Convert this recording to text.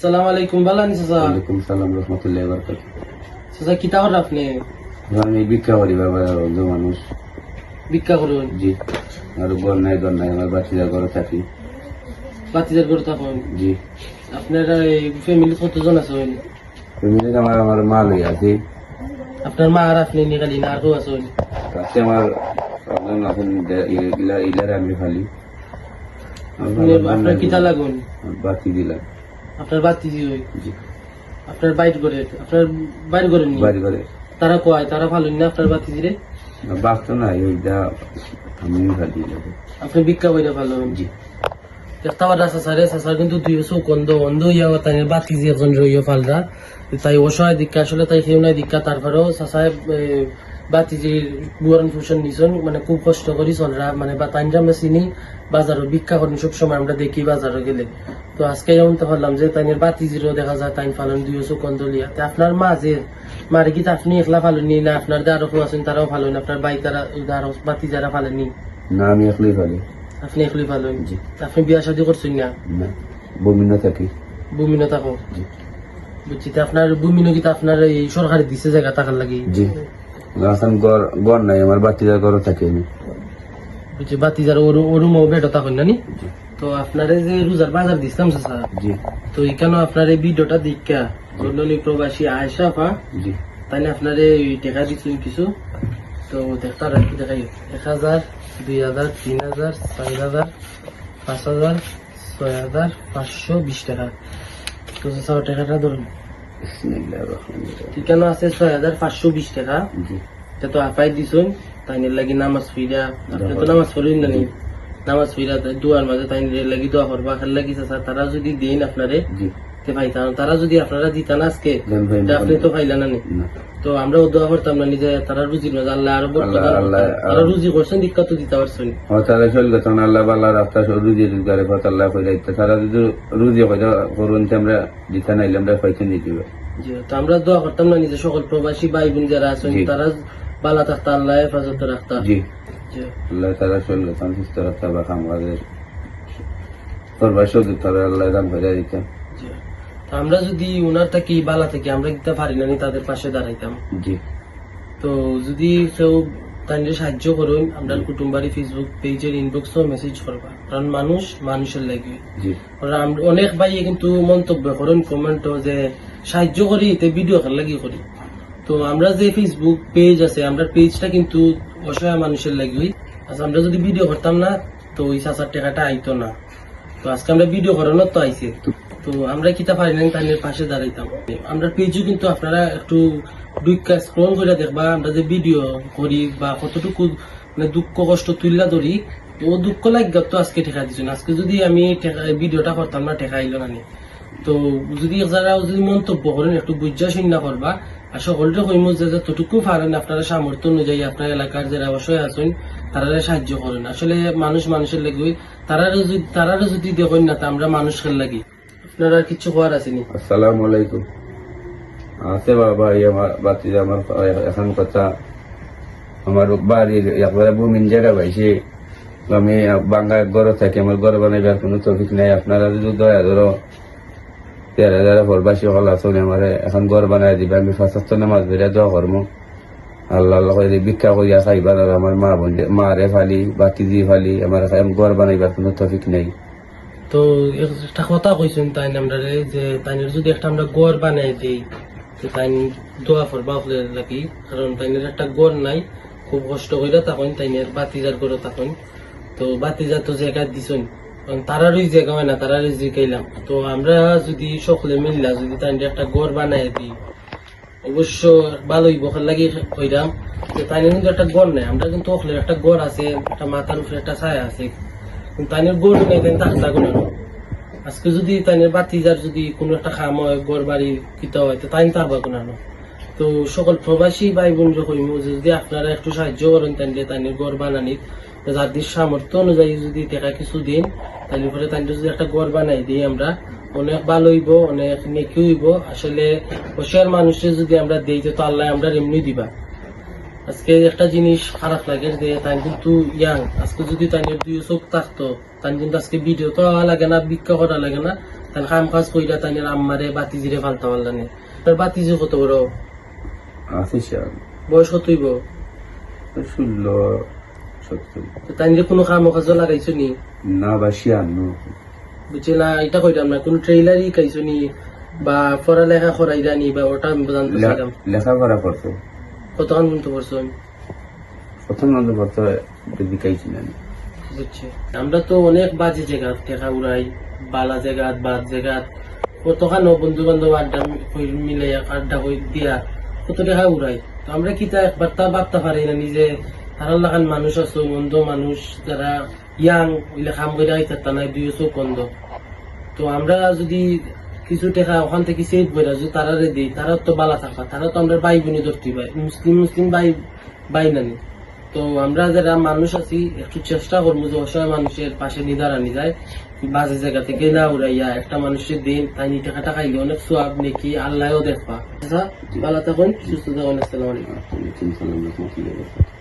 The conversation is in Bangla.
আসসালামু আলাইকুম, ভালো আছেন চাচা? ওয়ালাইকুম সালাম রহমতুল্লাহি ওয়া বারাকাতুহু। চাচা কি তাহর আপনি আমি ভিক্ষা করি বাবা, অন্ধ মানুষ। ভিক্ষা করুন? জি, আর ঘর নাই আমার বাচ্চাদের ঘরে থাকি। বাতিজার করে থাকুন? জি। আপনার ফ্যামিলি কতজন আছেন? ফ্যামিলিতে আমার মা লই আছি। আপনার মা আর আপনি নিয়ে খালি না আর কেউ আছেন? কাছে আমার একজন আছেন, ইলারে আমি খালি আপনার কিতা লাগুন? বাতি দিলাম। আপনার বাতিজি হই? জি। আপনার বাইর করে? আপনার বাইর করেন নি? বাড়ি করে তারা কয় তারা ভালো না আপনার বাতিজিরে? বাঁচতো না, ওইটা আমি খালি। আপনি ভিক্ষা কইরা ভালো? জি। দেখতে চাচার কিন্তু দুই চোখ অন্ধ ইয়া তাই বাতিজি একজন রইয়া ফালরা তাই অসহায় দীক্ষা, আসলে তাই কেউ নাই দীক্ষা, তারপরেও চাচায় বাতিজির বুয়ারন ফুসন নিছন, মানে খুব কষ্ট করি চলরা, মানে বা তাই আমরা চিনি বাজারও ভিক্ষা করেন সবসময় আমরা দেখি বাজারও গেলে। তো আজকে যেমন তো ভাবলাম যে তাইনের বাতিজিরও দেখা যায় তাই ফালন দুই চোখ লিয়া। আপনার মাঝে মারে কি আপনি একলা ফালনি না আপনার আরো কেউ আছেন তারাও ফালেন? আপনার বাই তারা আরো বাতি যারা ফালেনি? না, আমি একলাই খালি। আপনি একলাই ফালেন? আপনি বিয়া শাদী করছেন না? না, বমিনা থাকি। বুমিনো থাকো? বুঝছি। আপনার বুমিনো কি আপনার এই সরকারি দিছে জায়গা থাকার লাগি? জি। এখন ঘর নাই, আমার বাচ্চাদের ঘরে থাকি আমি। বুঝছি। বাতিজার ওরুম বেটা থাকেন না নি? তো আপনার যে রোজার বাজার দিছিলাম চাচা, জি। তো এখানে আপনার এই ভিডিওটা দীক্ষা জন্যই প্রবাসী আয়সা পা জি। তাই না আপনার এই টাকা দিচ্ছেন কিছু, তো দেখতার আর কি দেখাই 1000, 2000, 3000, 4000, 5000, 6520 টাকা। তো চাচা টাকাটা ধরুন। বিসমিল্লাহির রহমানির রহিম। ঠিকানা আছে 6520 টাকা। জি। এটা তো আপাই দিছুন তাই লাগি নামাজ ফিরা, আপনি তো নামাজ পড়েন না নি? নামাজ ফিরা দুয়ার মাঝে তাই লাগি দোয়া করবা খেল লাগি চাচা, তারা যদি দেন আপনারে জি। তে পাইতাম, তারা যদি আপনারা দিতান আজকে দেন ভাই, আপনি তো পাইলেন না নি? না। তো আমরা দোয়া করতাম না নিজে তারা রুজির মাঝে আল্লাহ আরো বরকত দান করতাম। তারা রুজি করছেন দীক্ষা তো দিতে পারছেন। তারা চল গেছেন, আল্লাহ বাল্লাহ রাস্তা রুজি রোজগারে কথা আল্লাহ করে দিতে, তারা যদি রুজি হয়তো করুন আমরা দিতে নাইলে আমরা পয়সা দিয়ে দিব। জি। তো আমরা দোয়া করতাম না নিজে সকল প্রবাসী ভাই বোন যারা আছেন তারা বালা থাকতা আল্লাহ হেফাজত রাখতা। জি। জি। আল্লাহ তারা চল গেছেন সুস্থ রাখতে বা কাম কাজে করবার সুযোগ তারা আল্লাহ দান করে দিতে। জি। তো আমরা যদি উনার থেকে বালা থেকে আমরা দিতে পারি না নি, তাদের পাশে দাঁড়াইতাম। জি। তো যদি কেউ তাদের সাহায্য করুন, আমরা কুটুম্বারি ফেসবুক পেজের ইনবক্সও মেসেজ করবা, কারণ মানুষ মানুষের লাগে। জি। অনেক ভাই কিন্তু মন্তব্য করেন কমেন্টও যে সাহায্য করি তে ভিডিও খেলা লাগি করি। তো আমরা যে ফেসবুক পেজ আছে আমরা পেজটা কিন্তু অসহায় মানুষের লাগি। আচ্ছা, আমরা যদি ভিডিও করতাম না তো ওই 7,000 টাকাটা আইতো না। তো আজকে আমরা ভিডিও করানোর তো আইছে, তো আমরা কিতা পারি না তাদের পাশে দাঁড়াইতাম। আমরা পেজও কিন্তু আপনারা একটু স্ক্রল করে দেখবা আমরা যে ভিডিও করি বা কতটুকু মানে দুঃখ কষ্ট তুললা ধরি, ও দুঃখ লাগবে তো আজকে ঠেকা দিচ্ছেন। আজকে যদি আমি ভিডিওটা করতাম না ঠেকা আইলো না। তো যদি যারা যদি মন্তব্য করেন একটু বুঝা শুননা করবা, আর সকলটা কইমু যে যতটুকু পারেন আপনারা সামর্থ্য অনুযায়ী আপনার এলাকার যারা অবশ্যই আছেন তারা সাহায্য করেন। আসলে মানুষ মানুষের লাগি, তারা যদি দেখেন না তা আমরা মানুষের লাগি। আপনারা কিছু করার আসেনি? আসসালামু আলাইকুম। আছে বাবা, আমার বাতি আমার এখন কথা, আমার বাড়ির একবারে ভূমিন জায়গা পাইছি, আমি বাঙ্গা ঘর থাকি, আমার ঘর বানাইবার কোনো তফিক নাই। আপনারা যদি দয়া ধরো 13,000 প্রবাসী হল আসলে আমার এখন ঘর বানাই দিবে, আমি 5 নামাজ বেড়ে দোয়া করবো, আল্লাহ আল্লাহ করে ভিক্ষা করিয়া খাইবার। আর আমার মা বোন মারে ফালি বাতি দিয়ে ফালি, আমার ঘর বানাইবার কোনো তফিক নেই। তো একটা কথা কইছেন তাই আমরা যে তাইনের যদি একটা আমরা গড় বানাই দিই তো তাই দোয়া করবা লাগি, কারণ তাইনের একটা গড় নাই, খুব কষ্ট কইরা তখন তাইনের বাতিজার করে তখন। তো বাতিজার তো জায়গা দিছেন, তারারই জায়গা হয় না, তারারই জিগাইলাম। তো আমরা যদি সকলে মিললা যদি তাইনের একটা গড় বানাই দিই অবশ্য ভালোই বখার লাগি কইরাম যে তাইনের কিন্তু একটা গড় নাই। আমরা কিন্তু ওখলের একটা গড় আছে, একটা মাথার উপরে একটা ছায়া আছে, তাইনের গড় নেই, তাই থাকতা না। আজকে যদি তাইনের বাতিজার যদি কোনো একটা খাম হয় গড় বাড়ি কিতা হয় তো তাই তারবা কোনো। তো সকল প্রবাসী ভাই বোন যখন যদি আপনারা একটু সাহায্য করেন তাইনের গড় বানানির, যাদের সামর্থ্য অনুযায়ী যদি টাকা কিছু দিন তাহলে পরে তাইনের যদি একটা গড় বানাই দিই আমরা অনেক ভালো হইব, অনেক নেকি হইব। আসলে অসহায় মানুষের যদি আমরা দিই তো আল্লাহ আমরা এমনি দিবা। আজকে একটা জিনিস খারাপ লাগে যে তাই কিন্তু ইয়াং, আজকে যদি তাইনের 2 চোখ থাকতো তাই কিন্তু আজকে ভিডিও তো লাগে না, ভিক্ষা করা লাগে না, তাহলে কাম কাজ কইরা তাই আম্মারে বাতিজিরে ফালতে পারলাম তার বাতিজি কত বড় আছে স্যার বয়স কতইব 16-17 তাই কোনো কাম কাজ লাগাইছো নি না বা 96 বুঝছি না এটা কইতাম না কোন ট্রেইলারই খাইছো নি বা পড়ালেখা করাই জানি বা ওটা আমি জানতে চাইলাম লেখাপড়া করতো কতক্ষণ কিন্তু করছো প্রথম নন্দ করতো দিকাইছি না বুঝছি আমরা তো অনেক বাজে জায়গা টেকা উড়াই বালা জায়গা বাদ জায়গা কতখান বন্ধু বান্ধব আড্ডা মিলে আড্ডা করে দিয়া কত টাকা উড়াই তো আমরা কি তা একবার তা ভাবতে পারি না নিজে তারা লাগান মানুষ আছো মন্দ মানুষ যারা ইয়াং ওইলে কাম করে আইতে তা নাই দুই চোখ বন্ধ তো আমরা যদি কিছু টাকা ওখান থেকে সেভ করে যদি তারারে দিই তারা তো বালা থাকবা তারা তো আমরা ভাই বোনে ধরতে পাই মুসলিম ভাই নানি তো আমরা যারা মানুষ আছি একটু চেষ্টা করবো যে অসহায় মানুষের পাশে নিদারানি যায় বাজে জায়গা থেকে না উড়াইয়া একটা মানুষের দিন তাই টাকাটা খাইলে অনেক সোয়াব নাকি আল্লাহও দেখবা আচ্ছা ভালো থাকুন সুস্থ থাকুন আসসালামু আলাইকুম চিন্তা